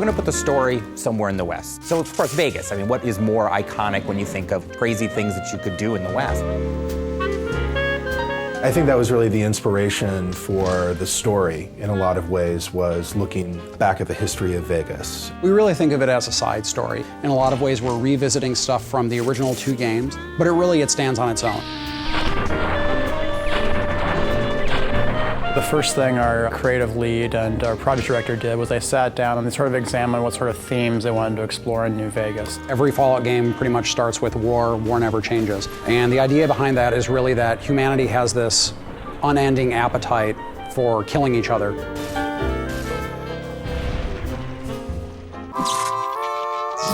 going to put the story somewhere in the West. So of course, Vegas. I mean, what is more iconic when you think of crazy things that you could do in the West? I think that was really the inspiration for the story, in a lot of ways, was looking back at the history of Vegas. We really think of it as a side story. In a lot of ways, we're revisiting stuff from the original 2 games, but it stands on its own. The first thing our creative lead and our project director did was they sat down and they sort of examined what sort of themes they wanted to explore in New Vegas. Every Fallout game pretty much starts with war never changes. And the idea behind that is really that humanity has this unending appetite for killing each other.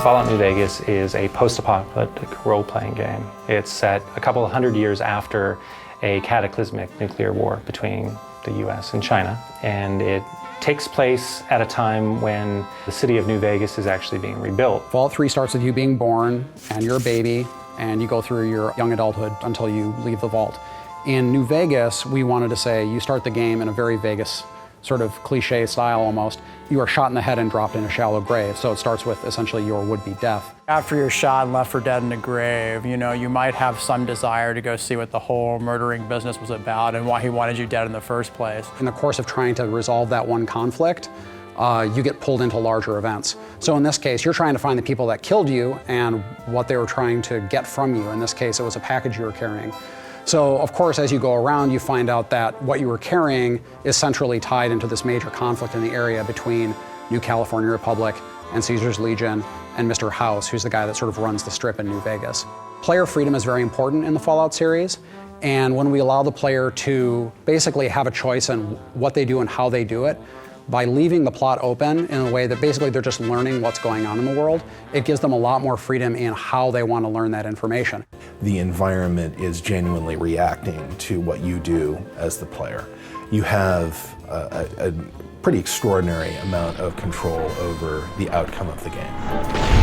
Fallout New Vegas is a post-apocalyptic role-playing game. It's set a couple of hundred years after a cataclysmic nuclear war between the US and China, and it takes place at a time when the city of New Vegas is actually being rebuilt. Fallout 3 starts with you being born, and you're a baby, and you go through your young adulthood until you leave the vault. In New Vegas, we wanted to say you start the game in a very Vegas sort of cliche style almost. You are shot in the head and dropped in a shallow grave, so it starts with essentially your would-be death. After you're shot and left for dead in a grave, you know, you might have some desire to go see what the whole murdering business was about and why he wanted you dead in the first place. In the course of trying to resolve that one conflict, you get pulled into larger events. So in this case, you're trying to find the people that killed you and what they were trying to get from you. In this case, it was a package you were carrying. So, of course, as you go around, you find out that what you were carrying is centrally tied into this major conflict in the area between New California Republic and Caesar's Legion and Mr. House, who's the guy that sort of runs the strip in New Vegas. Player freedom is very important in the Fallout series, and when we allow the player to basically have a choice in what they do and how they do it, by leaving the plot open in a way that basically they're just learning what's going on in the world, it gives them a lot more freedom in how they want to learn that information. The environment is genuinely reacting to what you do as the player. You have a pretty extraordinary amount of control over the outcome of the game.